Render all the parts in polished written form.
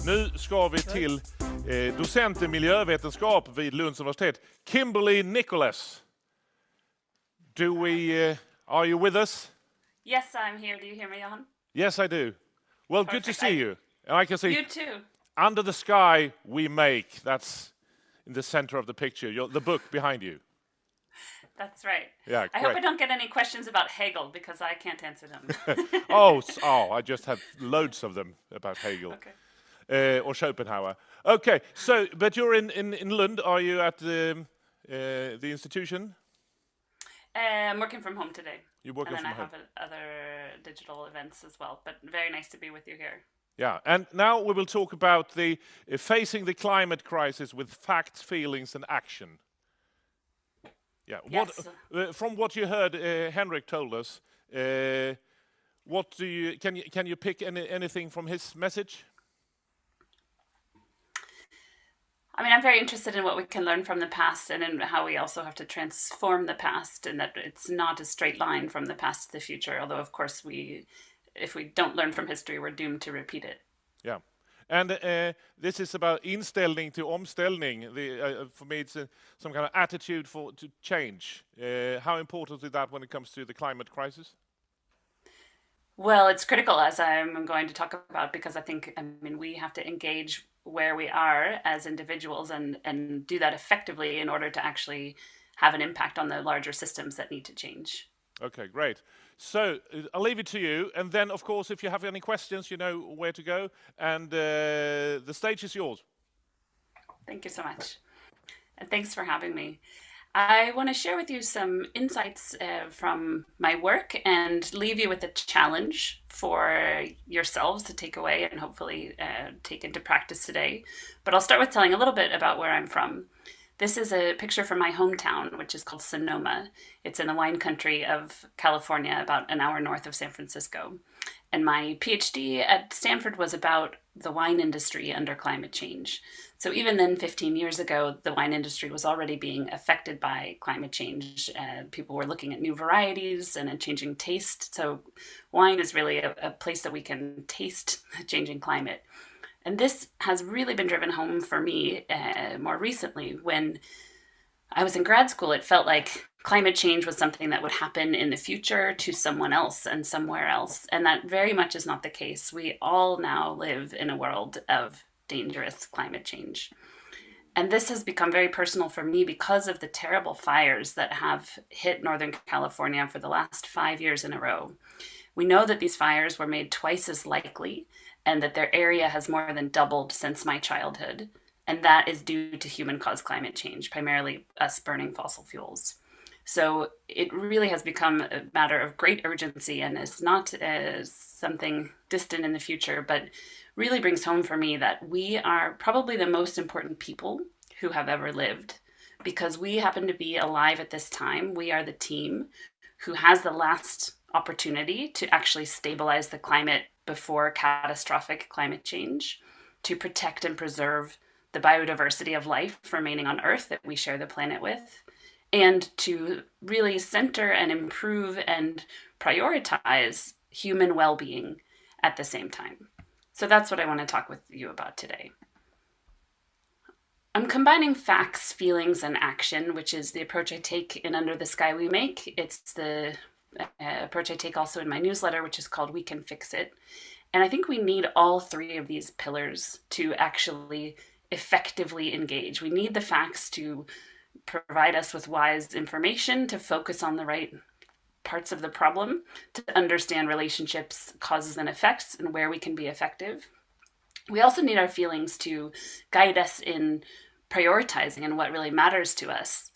Nu ska vi till docent i miljövetenskap vid Lunds universitet, Kimberly Nicholas. Are you with us? Yes, I'm here. Do you hear me, Johan? Yes, I do. Well, Perfect. good to see you. And I can see You too. Under the Sky We Make. That's in the center of the picture. The book behind you. That's right. Yeah, I hope I don't get any questions about Hegel because I can't answer them. I just have loads of them about Hegel. Okay. Or Schopenhauer. Okay, so but you're in Lund. Are you at the institution? I'm working from home today. You're working from home. home. And then I have other digital events as well. But very nice to be with you here. Yeah, and now we will talk about the facing the climate crisis with facts, feelings, and action. Yeah. Yes. From what you heard, Henrik told us. What do you can you pick anything from his message? I mean, I'm very interested in what we can learn from the past and in how we also have to transform the past, and that it's not a straight line from the past to the future. Although, of course, if we don't learn from history, we're doomed to repeat it. Yeah. And this is about inställning to omställning. For me, it's some kind of attitude to change. How important is that when it comes to the climate crisis? Well, it's critical, as I'm going to talk about, because I mean, we have to engage where we are as individuals and do that effectively in order to actually have an impact on the larger systems that need to change. Okay, great. So I'll leave it to you. And then, of course, if you have any questions, you know where to go. And the stage is yours. Thank you so much. And thanks for having me. I want to share with you some insights from my work and leave you with a challenge for yourselves to take away and hopefully take into practice today. But I'll start with telling a little bit about where I'm from. This is a picture from my hometown, which is called Sonoma. It's in the wine country of California, about an hour north of San Francisco. And my PhD at Stanford was about the wine industry under climate change. So even then, 15 years ago, the wine industry was already being affected by climate change. People were looking at new varieties and a changing taste. So wine is really a place that we can taste a changing climate. And this has really been driven home for me more recently. When I was in grad school, it felt like climate change was something that would happen in the future to someone else and somewhere else. And that very much is not the case. We all now live in a world of dangerous climate change. And this has become very personal for me because of the terrible fires that have hit Northern California for the last 5 years in a row. We know that these fires were made twice as likely and that their area has more than doubled since my childhood. And that is due to human-caused climate change, primarily us burning fossil fuels. So it really has become a matter of great urgency and is not something distant in the future, but really brings home for me that we are probably the most important people who have ever lived, because we happen to be alive at this time. We are the team who has the last opportunity to actually stabilize the climate before catastrophic climate change, to protect and preserve the biodiversity of life remaining on Earth that we share the planet with, and to really center and improve and prioritize human well-being at the same time. So that's what I want to talk with you about today. I'm combining facts, feelings, and action, which is the approach I take in Under the Sky We Make. It's the approach I take also in my newsletter, which is called We Can Fix It. And I think we need all three of these pillars to actually effectively engage. We need the facts to provide us with wise information, to focus on the right parts of the problem, to understand relationships, causes and effects, and where we can be effective. We also need our feelings to guide us in prioritizing and what really matters to us.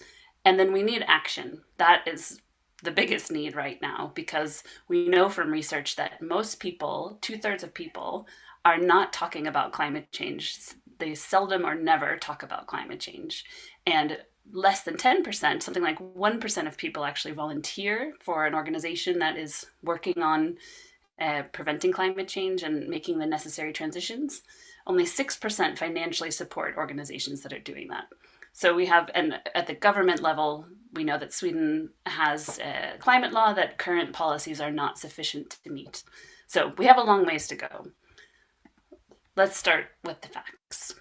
And then we need action. That is the biggest need right now, because we know from research that most people, 2/3 of people, are not talking about climate change. They seldom or never talk about climate change. And less than 10%, something like 1% of people actually volunteer for an organization that is working on preventing climate change and making the necessary transitions. Only 6% financially support organizations that are doing that. So we have, and at the government level, we know that Sweden has a climate law that current policies are not sufficient to meet. So we have a long ways to go. let's start with the facts.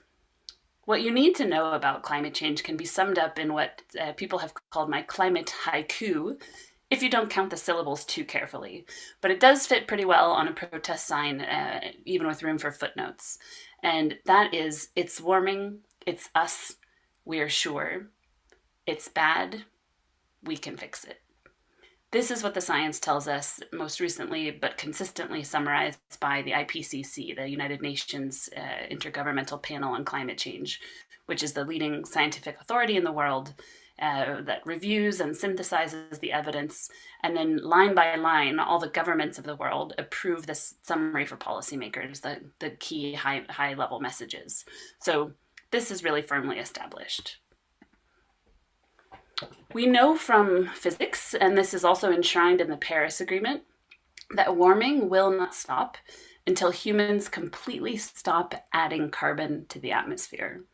What you need to know about climate change can be summed up in what people have called my climate haiku, if you don't count the syllables too carefully. But it does fit pretty well on a protest sign, even with room for footnotes. And that is, it's warming, it's us, we're sure. It's bad, we can fix it. This is what the science tells us, most recently but consistently summarized by the IPCC, the United Nations Intergovernmental Panel on Climate Change, which is the leading scientific authority in the world that reviews and synthesizes the evidence, and then line by line, all the governments of the world approve this summary for policymakers, the key high-level messages. So this is really firmly established. We know from physics, and this is also enshrined in the Paris Agreement, that warming will not stop until humans completely stop adding carbon to the atmosphere.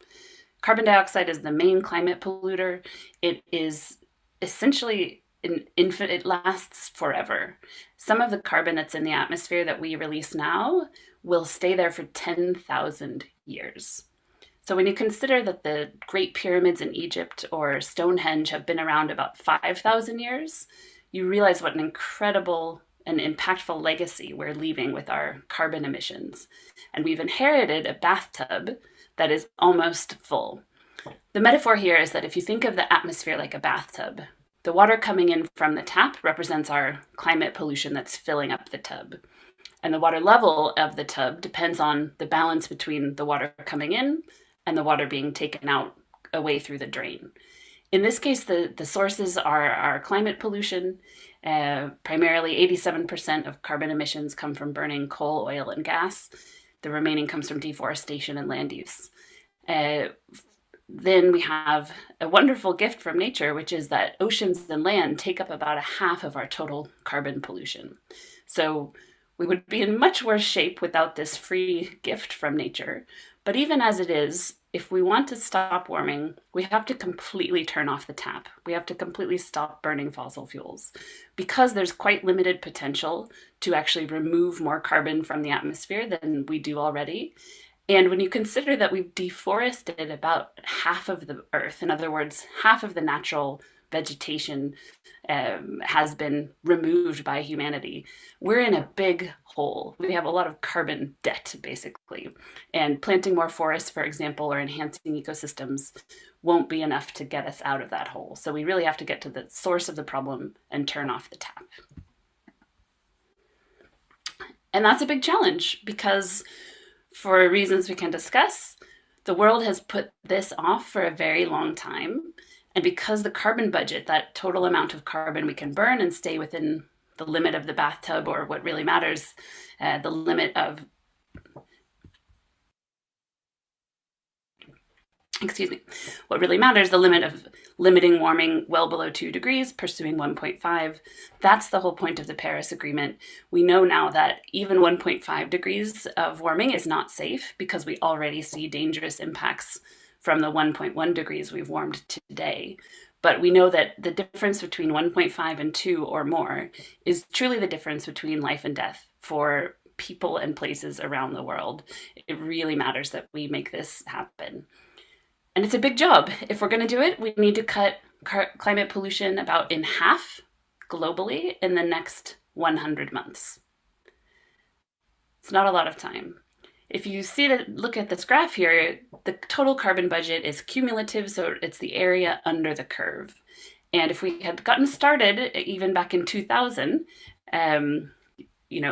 Carbon dioxide is the main climate polluter. It is essentially infinite, it lasts forever. Some of the carbon that's in the atmosphere that we release now will stay there for 10,000 years. So when you consider that the Great Pyramids in Egypt or Stonehenge have been around about 5,000 years, you realize what an incredible and impactful legacy we're leaving with our carbon emissions. And we've inherited a bathtub that is almost full. The metaphor here is that if you think of the atmosphere like a bathtub, the water coming in from the tap represents our climate pollution that's filling up the tub. And the water level of the tub depends on the balance between the water coming in and the water being taken out away through the drain. In this case, the sources are our climate pollution. Primarily 87% of carbon emissions come from burning coal, oil, and gas. The remaining comes from deforestation and land use. Then we have a wonderful gift from nature, which is that oceans and land take up about a half of our total carbon pollution. So we would be in much worse shape without this free gift from nature. But even as it is, if we want to stop warming, we have to completely turn off the tap. We have to completely stop burning fossil fuels because there's quite limited potential to actually remove more carbon from the atmosphere than we do already. And when you consider that we've deforested about half of the earth, in other words, half of the natural vegetation has been removed by humanity, we're in a big hole. We have a lot of carbon debt, basically. And planting more forests, for example, or enhancing ecosystems won't be enough to get us out of that hole. So we really have to get to the source of the problem and turn off the tap. And that's a big challenge because, for reasons we can discuss, the world has put this off for a very long time. And because the carbon budget, that total amount of carbon we can burn and stay within the limit of the bathtub, or what really matters, the limit of, what really matters, the limit of limiting warming well below 2 degrees, pursuing 1.5. That's the whole point of the Paris Agreement. We know now that even 1.5 degrees of warming is not safe because we already see dangerous impacts from the 1.1 degrees we've warmed today. But we know that the difference between 1.5 and 2 or more is truly the difference between life and death for people and places around the world. It really matters that we make this happen. And it's a big job. If we're going to do it, we need to cut climate pollution about in half globally in the next 100 months. It's not a lot of time. If you look at this graph here, the total carbon budget is cumulative, so it's the area under the curve. And if we had gotten started even back in 2000,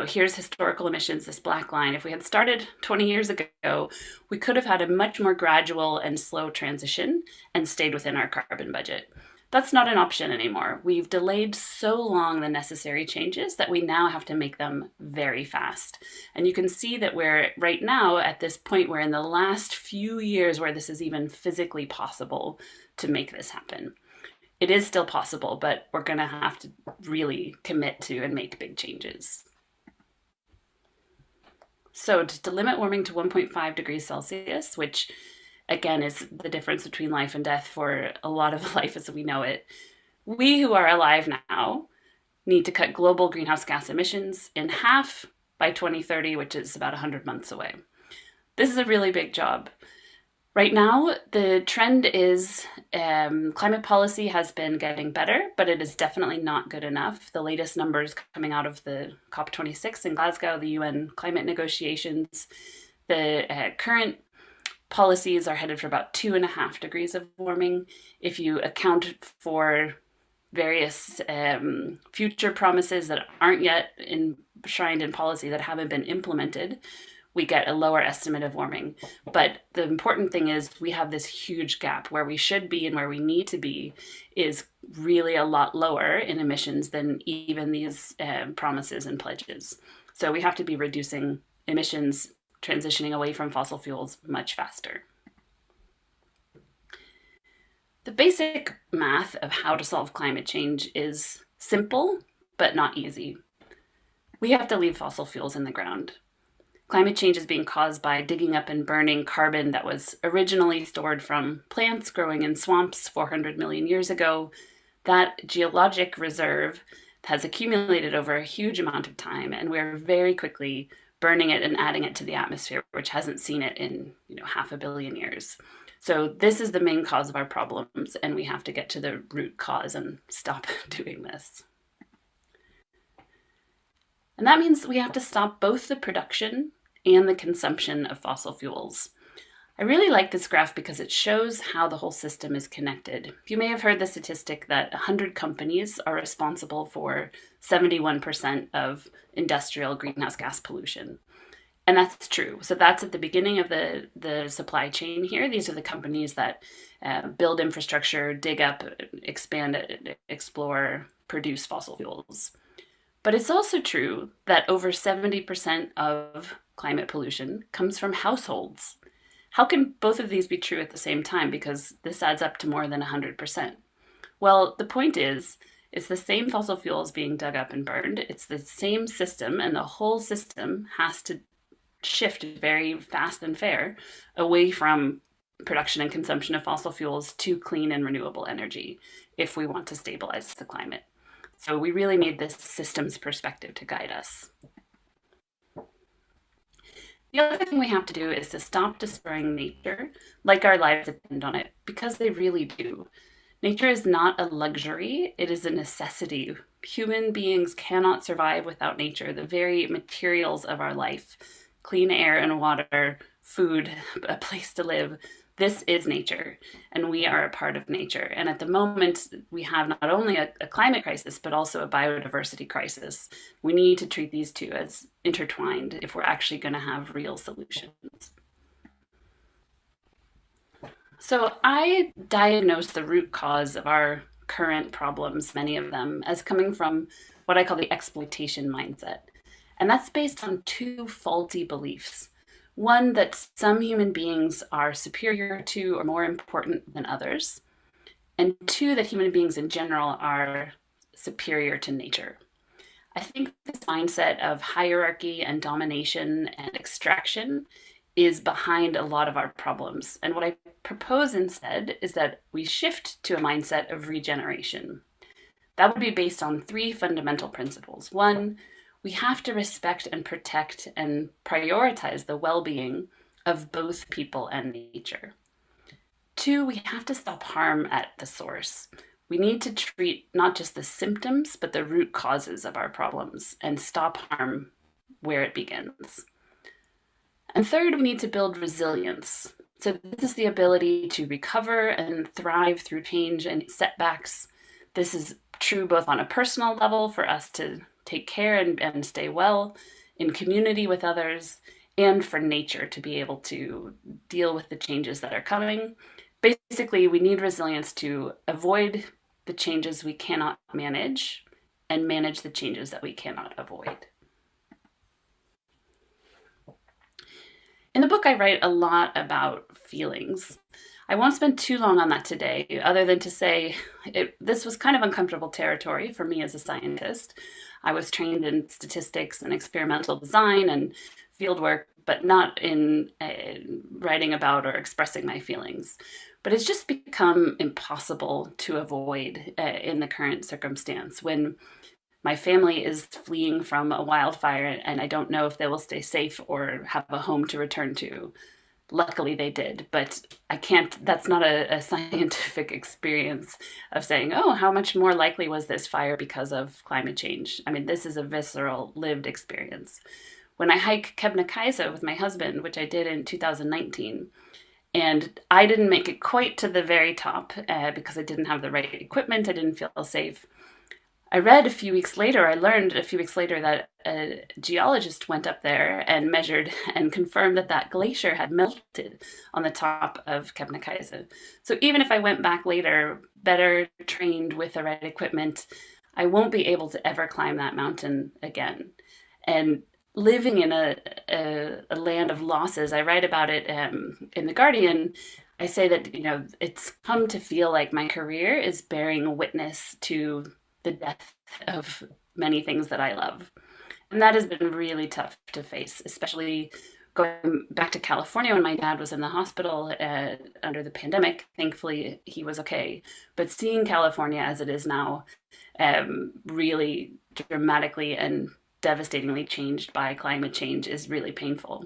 here's historical emissions, this black line. If we had started 20 years ago, we could have had a much more gradual and slow transition and stayed within our carbon budget. That's not an option anymore. We've delayed so long the necessary changes that we now have to make them very fast. And you can see that we're right now at this point where in the last few years where this is even physically possible to make this happen. It is still possible, but we're going to have to really commit to and make big changes. So to limit warming to 1.5 degrees Celsius, which again is the difference between life and death for a lot of life as we know it, we who are alive now need to cut global greenhouse gas emissions in half by 2030, which is about 100 months away. This is a really big job. Right now, the trend is climate policy has been getting better, but it is definitely not good enough. The latest numbers coming out of the COP26 in Glasgow, the UN climate negotiations, the current policies are headed for about 2.5 degrees of warming. If you account for various future promises that aren't yet enshrined in policy, that haven't been implemented, we get a lower estimate of warming. But the important thing is we have this huge gap. Where we should be and where we need to be is really a lot lower in emissions than even these promises and pledges. So we have to be reducing emissions, transitioning away from fossil fuels much faster. The basic math of how to solve climate change is simple, but not easy. We have to leave fossil fuels in the ground. Climate change is being caused by digging up and burning carbon that was originally stored from plants growing in swamps 400 million years ago. That geologic reserve has accumulated over a huge amount of time, and we're very quickly burning it and adding it to the atmosphere, which hasn't seen it in 500 million years. So this is the main cause of our problems, and we have to get to the root cause and stop doing this. And that means we have to stop both the production and the consumption of fossil fuels. I really like this graph because it shows how the whole system is connected. You may have heard the statistic that 100 companies are responsible for 71% of industrial greenhouse gas pollution. And that's true. So that's at the beginning of the supply chain here. These are the companies that build infrastructure, dig up, expand, explore, produce fossil fuels. But it's also true that over 70% of climate pollution comes from households. How can both of these be true at the same time? Because this adds up to more than 100%. Well, the point is, it's the same fossil fuels being dug up and burned. It's the same system, and the whole system has to shift very fast and fair away from production and consumption of fossil fuels to clean and renewable energy if we want to stabilize the climate. So we really need this systems perspective to guide us. The other thing we have to do is to stop destroying nature like our lives depend on it, because they really do. Nature is not a luxury, it is a necessity. Human beings cannot survive without nature, the very materials of our life. Clean air and water, food, a place to live. This is nature, and we are a part of nature. And at the moment, we have not only a climate crisis, but also a biodiversity crisis. We need to treat these two as intertwined if we're actually going to have real solutions. So I diagnosed the root cause of our current problems, many of them, as coming from what I call the exploitation mindset. And that's based on two faulty beliefs. One, that some human beings are superior to or more important than others. And two, that human beings in general are superior to nature. I think this mindset of hierarchy and domination and extraction is behind a lot of our problems. And what I propose instead is that we shift to a mindset of regeneration. That would be based on three fundamental principles. One, we have to respect and protect and prioritize the well-being of both people and nature. Two, we have to stop harm at the source. We need to treat not just the symptoms, but the root causes of our problems and stop harm where it begins. And third, we need to build resilience. So this is the ability to recover and thrive through change and setbacks. This is true both on a personal level for us to take care and stay well, in community with others, and for nature to be able to deal with the changes that are coming. Basically, we need resilience to avoid the changes we cannot manage and manage the changes that we cannot avoid. In the book, I write a lot about feelings. I won't spend too long on that today, other than to say this was kind of uncomfortable territory for me as a scientist. I was trained in statistics and experimental design and fieldwork, but not in writing about or expressing my feelings. But it's just become impossible to avoid in the current circumstance when My family is fleeing from a wildfire, and I don't know if they will stay safe or have a home to return to. Luckily they did, but I can't, that's not a scientific experience of saying, oh, how much more likely was this fire because of climate change? I mean, this is a visceral, lived experience. When I hike Kebnekaise with my husband, which I did in 2019, and I didn't make it quite to the very top because I didn't have the right equipment, I didn't feel safe. I learned a few weeks later that a geologist went up there and measured and confirmed that that glacier had melted on the top of Kebnekaise. So even if I went back later, better trained with the right equipment, I won't be able to ever climb that mountain again. And living in a land of losses, I write about it in The Guardian. I say that, it's come to feel like my career is bearing witness to the death of many things that I love. And that has been really tough to face, especially going back to California when my dad was in the hospital under the pandemic. Thankfully, he was okay. But seeing California as it is now, really dramatically and devastatingly changed by climate change is really painful.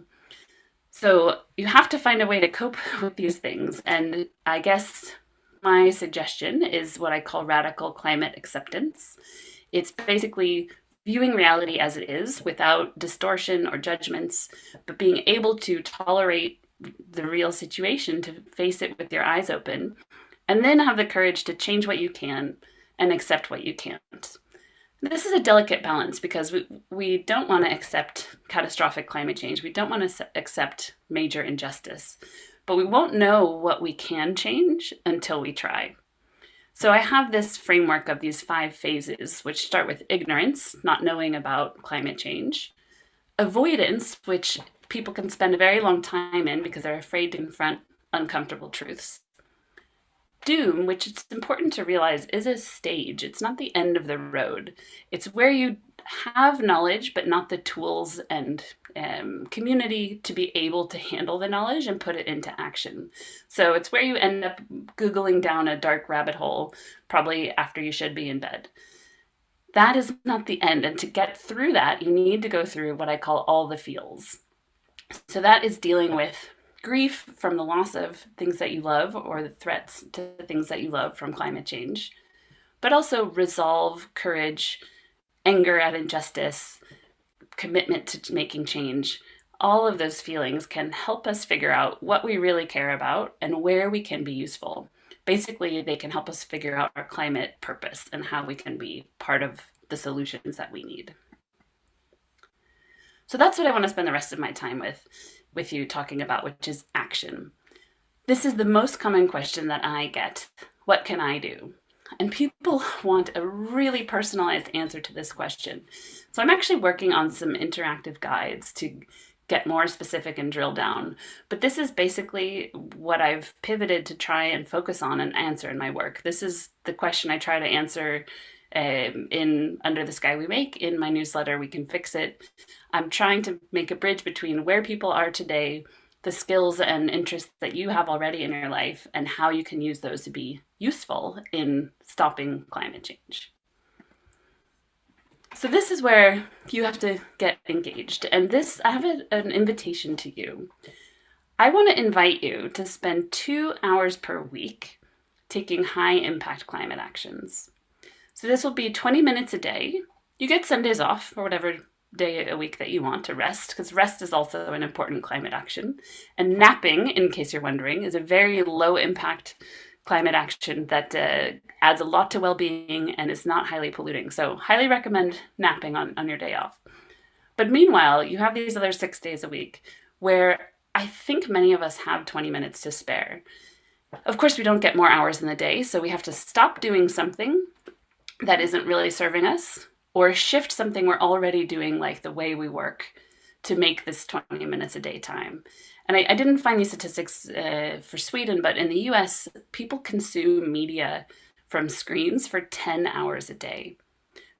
So you have to find a way to cope with these things. And I guess my suggestion is what I call radical climate acceptance. It's basically viewing reality as it is without distortion or judgments, but being able to tolerate the real situation, to face it with your eyes open, and then have the courage to change what you can and accept what you can't. This is a delicate balance because we don't want to accept catastrophic climate change. We don't want to accept major injustice. But we won't know what we can change until we try. So I have this framework of these 5 phases, which start with ignorance, not knowing about climate change, avoidance, which people can spend a very long time in because they're afraid to confront uncomfortable truths, doom, which it's important to realize is a stage. It's not the end of the road. It's where you have knowledge, but not the tools and community to be able to handle the knowledge and put it into action. So it's where you end up Googling down a dark rabbit hole, probably after you should be in bed. That is not the end. And to get through that, you need to go through what I call all the feels. So that is dealing with grief from the loss of things that you love or the threats to things that you love from climate change, but also resolve, courage, anger at injustice, commitment to making change. All of those feelings can help us figure out what we really care about and where we can be useful. Basically, they can help us figure out our climate purpose and how we can be part of the solutions that we need. So that's what I want to spend the rest of my time with you talking about, which is action. This is the most common question that I get. What can I do? And people want a really personalized answer to this question. So I'm actually working on some interactive guides to get more specific and drill down. But this is basically what I've pivoted to try and focus on and answer in my work. This is the question I try to answer in Under the Sky We Make, in my newsletter, We Can Fix It. I'm trying to make a bridge between where people are today, the skills and interests that you have already in your life, and how you can use those to be useful in stopping climate change. So this is where you have to get engaged. And this, I have an invitation to you. I want to invite you to spend 2 hours per week taking high impact climate actions. So this will be 20 minutes a day. You get Sundays off or whatever day a week that you want to rest, because rest is also an important climate action. And napping, in case you're wondering, is a very low impact climate action that adds a lot to well-being and is not highly polluting. So highly recommend napping on your day off. But meanwhile, you have these other 6 days a week where I think many of us have 20 minutes to spare. Of course, we don't get more hours in the day, so we have to stop doing something that isn't really serving us, or shift something we're already doing, like the way we work, to make this 20 minutes a day time. And I didn't find these statistics for Sweden, but in the US, people consume media from screens for 10 hours a day.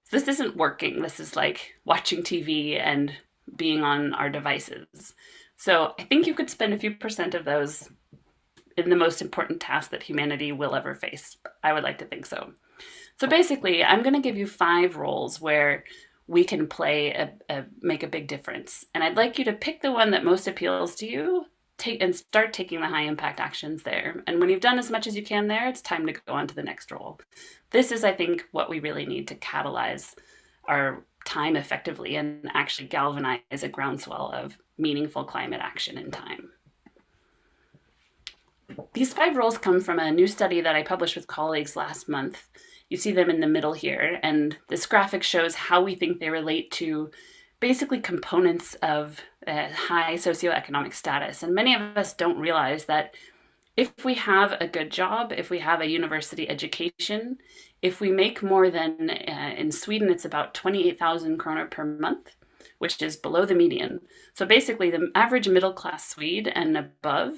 So this isn't working. This is like watching TV and being on our devices. So I think you could spend a few percent of those in the most important task that humanity will ever face. I would like to think so. So basically, I'm going to give you 5 roles where we can make a big difference. And I'd like you to pick the one that most appeals to you, and start taking the high impact actions there. And when you've done as much as you can there, it's time to go on to the next role. This is, I think, what we really need to catalyze our time effectively and actually galvanize a groundswell of meaningful climate action in time. These 5 roles come from a new study that I published with colleagues last month. You see them in the middle here, and this graphic shows how we think they relate to basically components of high socioeconomic status. And many of us don't realize that if we have a good job, if we have a university education, if we make more than, in Sweden, it's about 28,000 kronor per month, which is below the median. So basically the average middle class Swede and above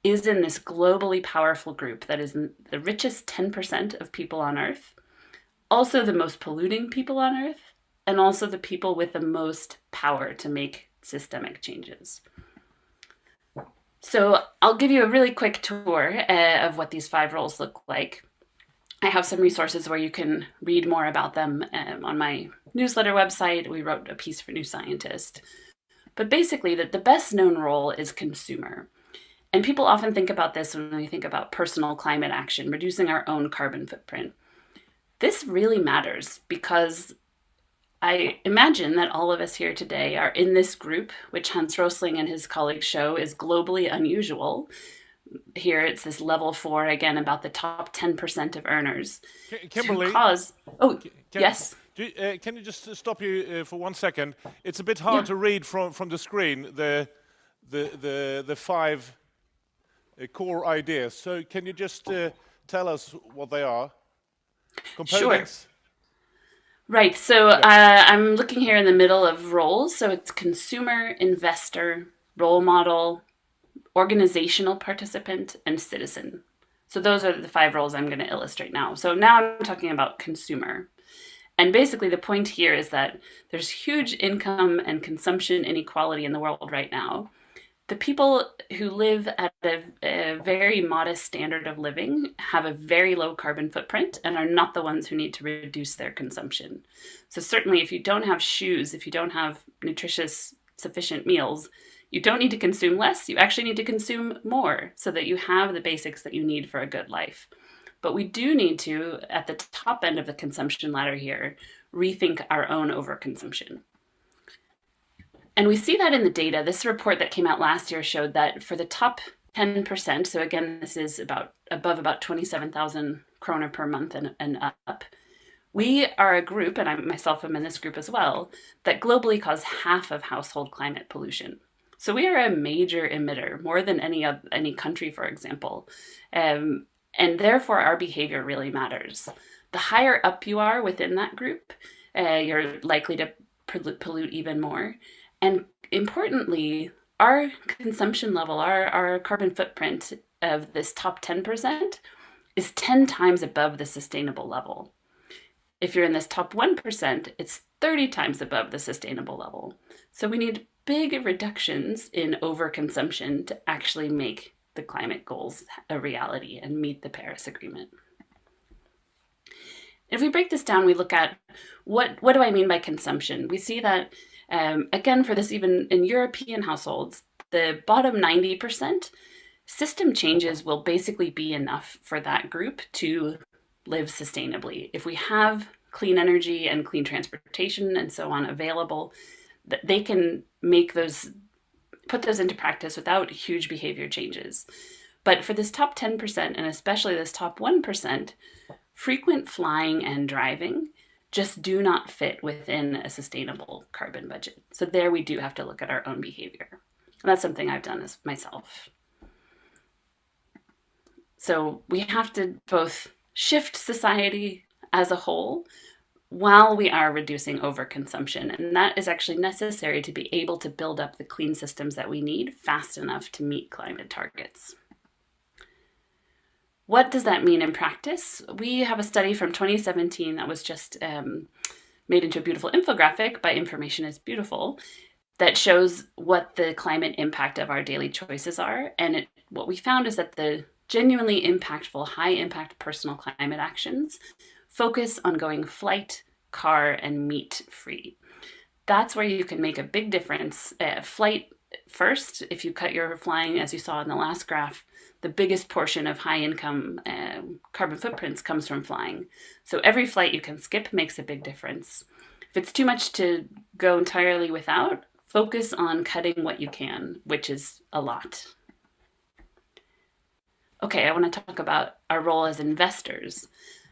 is in this globally powerful group that is the richest 10% of people on Earth, also the most polluting people on Earth, and also the people with the most power to make systemic changes. So I'll give you a really quick tour of what these 5 roles look like. I have some resources where you can read more about them on my newsletter website. We wrote a piece for New Scientist. But basically, the best known role is consumer. And people often think about this when we think about personal climate action, reducing our own carbon footprint. This really matters because I imagine that all of us here today are in this group, which Hans Rosling and his colleagues show is globally unusual. Here it's this level 4, again, about the top 10% of earners. Kimberly? Yes? Can you just stop you for 1 second? It's a bit hard to read from the screen, the 5 core ideas. So can you just tell us what they are? Components? Sure. Right, so I'm looking here in the middle of roles. So it's consumer, investor, role model, organizational participant, and citizen. So those are the 5 roles I'm going to illustrate now. So now I'm talking about consumer. And basically the point here is that there's huge income and consumption inequality in the world right now. The people who live at a very modest standard of living have a very low carbon footprint and are not the ones who need to reduce their consumption. So certainly if you don't have shoes, if you don't have nutritious, sufficient meals, you don't need to consume less, you actually need to consume more so that you have the basics that you need for a good life. But we do need to, at the top end of the consumption ladder here, rethink our own overconsumption. And we see that in the data. This report that came out last year showed that for the top 10%, so again, this is above about 27,000 krona per month and up, we are a group, and I myself am in this group as well, that globally cause half of household climate pollution. So we are a major emitter, more than any country, for example. And therefore, our behavior really matters. The higher up you are within that group, you're likely to pollute even more. And importantly, our consumption level, our carbon footprint of this top 10% is 10 times above the sustainable level. If you're in this top 1%, it's 30 times above the sustainable level. So we need big reductions in overconsumption to actually make the climate goals a reality and meet the Paris Agreement. If we break this down, we look at what do I mean by consumption? We see that again, for this, even in European households, the bottom 90%, system changes will basically be enough for that group to live sustainably. If we have clean energy and clean transportation and so on available, they can put those into practice without huge behavior changes. But for this top 10%, and especially this top 1%, frequent flying and driving just do not fit within a sustainable carbon budget. So there we do have to look at our own behavior. And that's something I've done as myself. So we have to both shift society as a whole while we are reducing overconsumption. And that is actually necessary to be able to build up the clean systems that we need fast enough to meet climate targets. What does that mean in practice? We have a study from 2017 that was just made into a beautiful infographic by Information is Beautiful that shows what the climate impact of our daily choices are. And what we found is that the genuinely impactful, high impact personal climate actions focus on going flight, car, and meat free. That's where you can make a big difference. Flight first, if you cut your flying, as you saw in the last graph, the biggest portion of high income carbon footprints comes from flying. So every flight you can skip makes a big difference. If it's too much to go entirely without, focus on cutting what you can, which is a lot. Okay, I want to talk about our role as investors.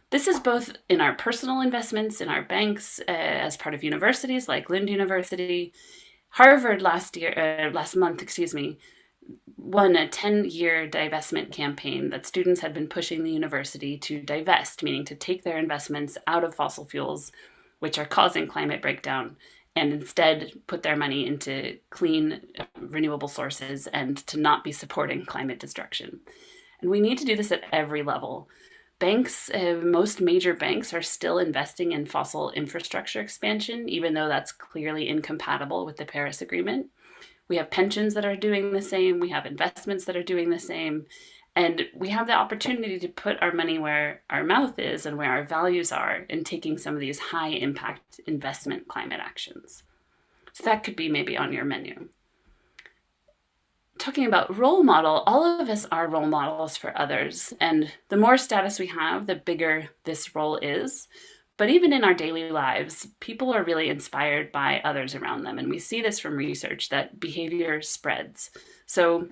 This is both in our personal investments, in our banks, as part of universities like Lund University. Harvard last month, won a 10-year divestment campaign that students had been pushing the university to divest, meaning to take their investments out of fossil fuels, which are causing climate breakdown, and instead put their money into clean, renewable sources and to not be supporting climate destruction. And we need to do this at every level. Banks, most major banks are still investing in fossil infrastructure expansion, even though that's clearly incompatible with the Paris Agreement. We have pensions that are doing the same. We have investments that are doing the same. And we have the opportunity to put our money where our mouth is and where our values are in taking some of these high impact investment climate actions. So that could be maybe on your menu. Talking about role model, all of us are role models for others. And the more status we have, the bigger this role is. But even in our daily lives, people are really inspired by others around them. And we see this from research that behavior spreads. So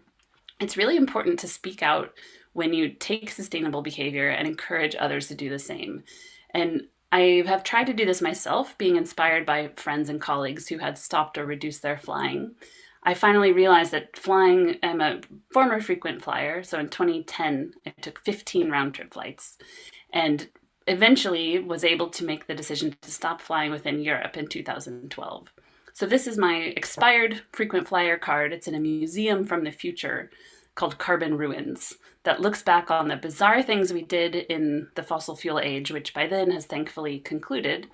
it's really important to speak out when you take sustainable behavior and encourage others to do the same. And I have tried to do this myself, being inspired by friends and colleagues who had stopped or reduced their flying. I finally realized that flying, I'm a former frequent flyer. So in 2010, I took 15 round trip flights and eventually was able to make the decision to stop flying within Europe in 2012. So this is my expired frequent flyer card. It's in a museum from the future called Carbon Ruins that looks back on the bizarre things we did in the fossil fuel age, which by then has thankfully concluded.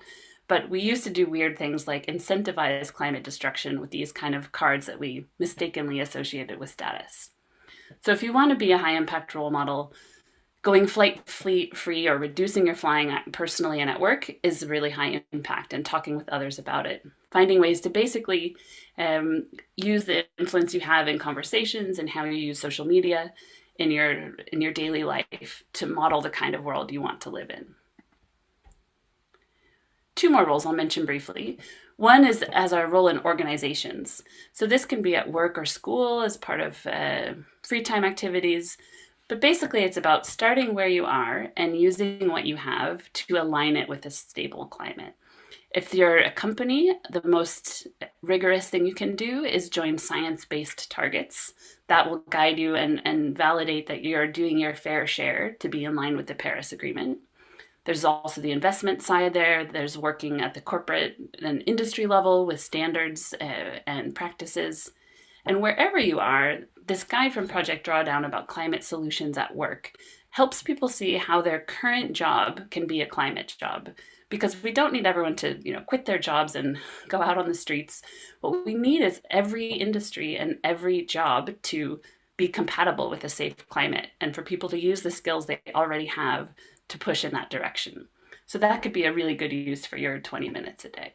But we used to do weird things like incentivize climate destruction with these kind of cards that we mistakenly associated with status. So if you want to be a high impact role model, going flight free or reducing your flying personally and at work is really high impact, and talking with others about it. Finding ways to basically use the influence you have in conversations and how you use social media in your daily life to model the kind of world you want to live in. Two more roles I'll mention briefly. One is as our role in organizations. So this can be at work or school as part of free time activities. But basically, it's about starting where you are and using what you have to align it with a stable climate. If you're a company, the most rigorous thing you can do is join science-based targets. That will guide you and validate that you're doing your fair share to be in line with the Paris Agreement. There's also the investment side there. There's working at the corporate and industry level with standards and practices. And wherever you are, this guide from Project Drawdown about climate solutions at work helps people see how their current job can be a climate job. Because we don't need everyone to, quit their jobs and go out on the streets. What we need is every industry and every job to be compatible with a safe climate, and for people to use the skills they already have to push in that direction. So that could be a really good use for your 20 minutes a day.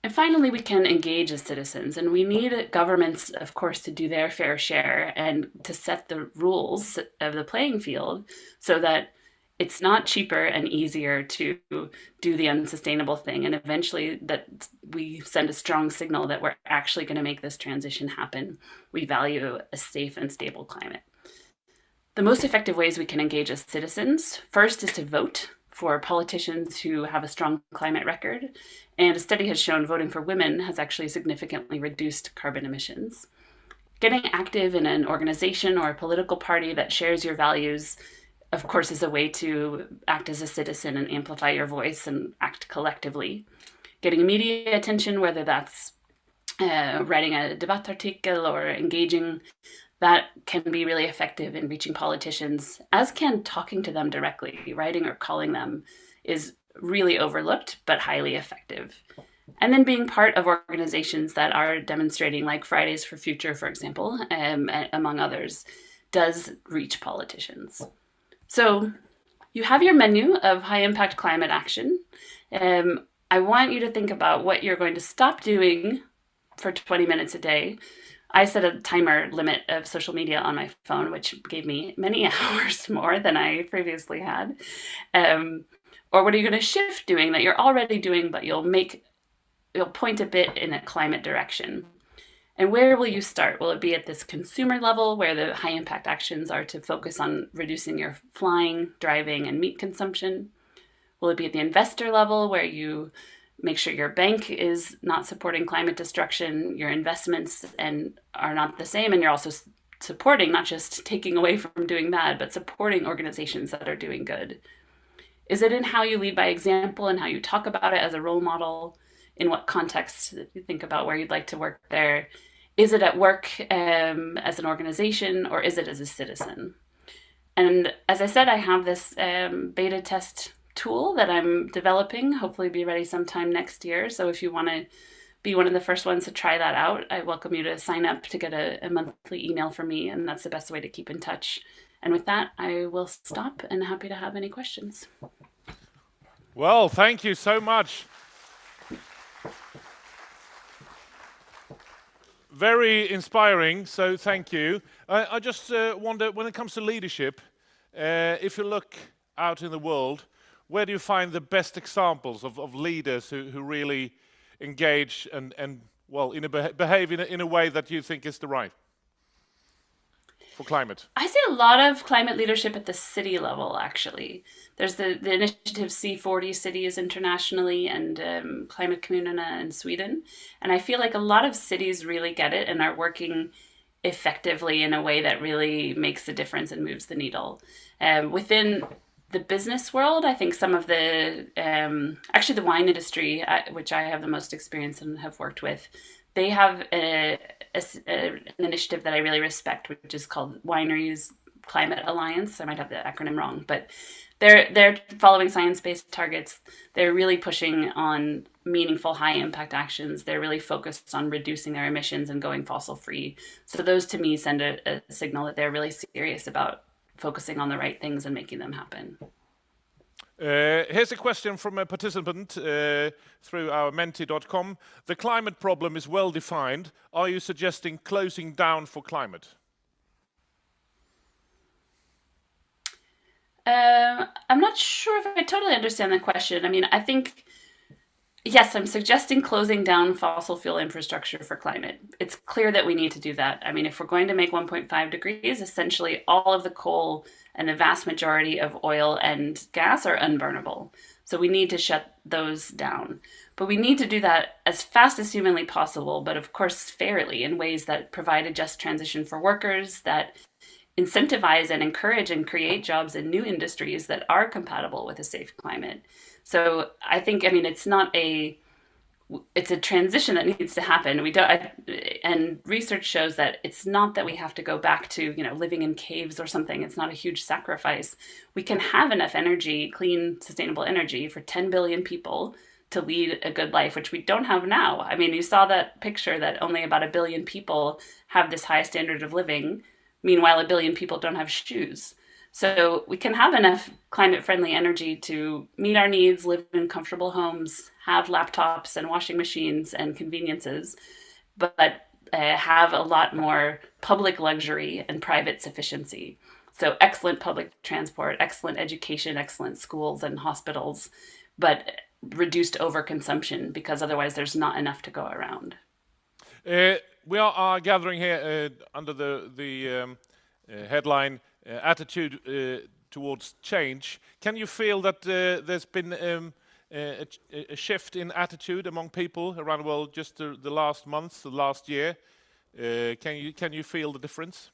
And finally, we can engage as citizens, and we need governments, of course, to do their fair share and to set the rules of the playing field so that it's not cheaper and easier to do the unsustainable thing, and eventually that we send a strong signal that we're actually going to make this transition happen. We value a safe and stable climate. The most effective ways we can engage as citizens, first is to vote for politicians who have a strong climate record. And a study has shown voting for women has actually significantly reduced carbon emissions. Getting active in an organization or a political party that shares your values, of course, is a way to act as a citizen and amplify your voice and act collectively. Getting media attention, whether that's writing a debattartikel or engaging, that can be really effective in reaching politicians, as can talking to them directly. Writing or calling them is really overlooked, but highly effective. And then being part of organizations that are demonstrating, like Fridays for Future, for example, among others, does reach politicians. So You have your menu of high impact climate action. I want you to think about what you're going to stop doing for 20 minutes a day. I set a timer limit of social media on my phone, which gave me many hours more than I previously had. Or what are you going to shift doing that you're already doing, but you'll point a bit in a climate direction? And where will you start? Will it be at this consumer level where the high impact actions are to focus on reducing your flying, driving, and meat consumption? Will it be at the investor level where you make sure your bank is not supporting climate destruction, your investments are not the same, and you're also supporting, not just taking away from doing bad, but supporting organizations that are doing good? Is it in how you lead by example and how you talk about it as a role model? In what context you think about where you'd like to work there? Is it at work as an organization, or is it as a citizen? And as I said, I have this beta test tool that I'm developing, hopefully be ready sometime next year. So if you want to be one of the first ones to try that out, I welcome you to sign up to get a monthly email from me, and that's the best way to keep in touch. And with that, I will stop and happy to have any questions. Well, thank you so much. Very inspiring, so thank you. I just wonder, when it comes to leadership, if you look out in the world, where do you find the best examples of leaders who really engage and well, behave in a way that you think is the right for climate? I see a lot of climate leadership at the city level, actually. There's the initiative C40 cities internationally and Climate Kommunerna in Sweden. And I feel like a lot of cities really get it and are working effectively in a way that really makes a difference and moves the needle. Within the business world, I think some of the, actually the wine industry, which I have the most experience and have worked with, they have an initiative that I really respect, which is called Wineries Climate Alliance. I might have the acronym wrong, but they're following science-based targets. They're really pushing on meaningful high impact actions. They're really focused on reducing their emissions and going fossil free. So those to me send a signal that they're really serious about focusing on the right things and making them happen. Here's a question from a participant through our menti.com. The climate problem is well defined. Are you suggesting closing down for climate? I'm not sure if I totally understand the question. I mean, I think, yes, I'm suggesting closing down fossil fuel infrastructure for climate. It's clear that we need to do that. I mean, if we're going to make 1.5 degrees, essentially all of the coal and the vast majority of oil and gas are unburnable. So we need to shut those down. But we need to do that as fast as humanly possible, but of course fairly, in ways that provide a just transition for workers, that incentivize and encourage and create jobs in new industries that are compatible with a safe climate. So I think, I mean, it's a transition that needs to happen. And research shows that it's not that we have to go back to, living in caves or something. It's not a huge sacrifice. We can have enough energy, clean, sustainable energy for 10 billion people to lead a good life, which we don't have now. I mean, you saw that picture that only about 1 billion people have this high standard of living. Meanwhile, 1 billion people don't have shoes. So we can have enough climate-friendly energy to meet our needs, live in comfortable homes, have laptops and washing machines and conveniences, but have a lot more public luxury and private sufficiency. So excellent public transport, excellent education, excellent schools and hospitals, but reduced overconsumption, because otherwise there's not enough to go around. We are gathering here under the headline attitude towards change. Can you feel that there's been a shift in attitude among people around the world just the last month, the last year? Can you feel the difference?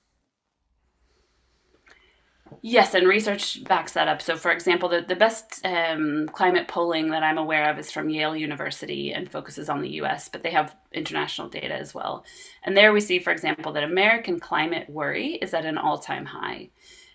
Yes, and research backs that up. So, for example, the best climate polling that I'm aware of is from Yale University and focuses on the US, but they have international data as well. And there we see, for example, that American climate worry is at an all-time high.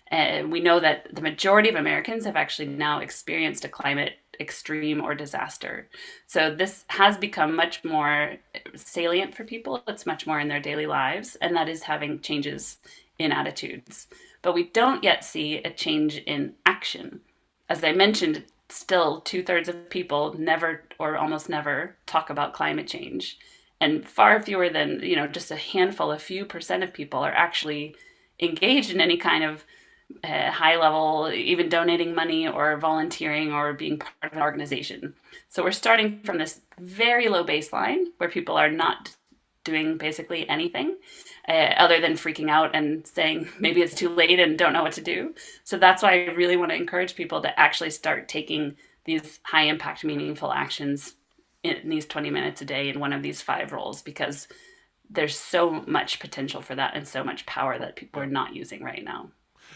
And we know that the majority of Americans have actually now experienced a climate extreme or disaster. So this has become much more salient for people. It's much more in their daily lives, and that is having changes in attitudes. But we don't yet see a change in action. as I mentioned, still 2/3 of people never or almost never talk about climate change. And far fewer than, just a handful, a few percent of people are actually engaged in any kind of high level, even donating money or volunteering or being part of an organization. So we're starting from this very low baseline where people are not doing basically anything other than freaking out and saying maybe it's too late and don't know what to do. So that's why I really want to encourage people to actually start taking these high impact, meaningful actions in these 20 minutes a day in one of these 5 roles, because there's so much potential for that and so much power that people are not using right now.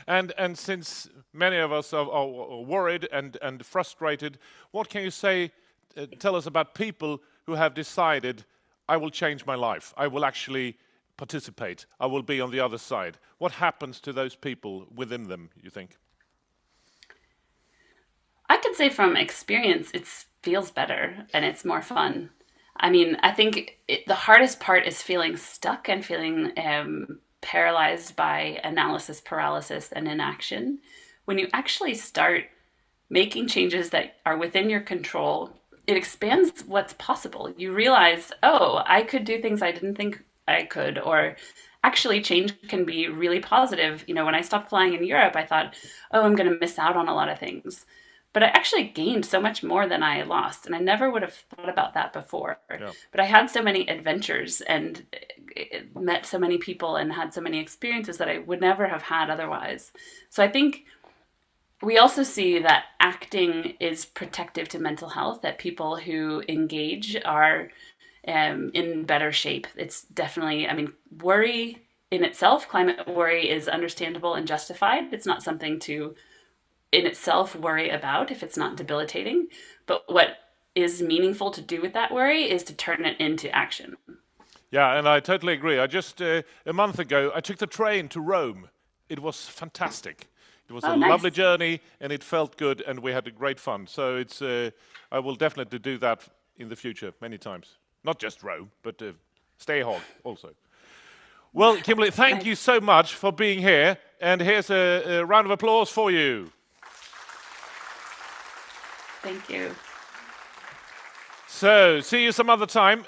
And since many of us are worried and frustrated, what can you say, tell us about people who have decided, I will change my life, I will actually participate, I will be on the other side? What happens to those people within them, you think? I could say from experience, it feels better and it's more fun. I mean, I think the hardest part is feeling stuck and feeling paralyzed by analysis paralysis and inaction. When you actually start making changes that are within your control, it expands what's possible. You realize, oh, I could do things I didn't think I could, or actually change can be really positive. When I stopped flying in Europe, I thought, oh, I'm going to miss out on a lot of things. But I actually gained so much more than I lost. And I never would have thought about that before. Yeah. But I had so many adventures and met so many people and had so many experiences that I would never have had otherwise. So I think we also see that acting is protective to mental health, that people who engage are in better shape. It's definitely, worry in itself, climate worry is understandable and justified. It's not something to in itself worry about if it's not debilitating. But what is meaningful to do with that worry is to turn it into action. Yeah, and I totally agree. I just, a month ago, I took the train to Rome. It was fantastic. It was a lovely journey, and it felt good, and we had a great fun. So it's, I will definitely do that in the future many times. Not just Rome, but Stay Hog also. Well, Kimberly, thank you so much for being here, and here's a round of applause for you. Thank you. So, see you some other time.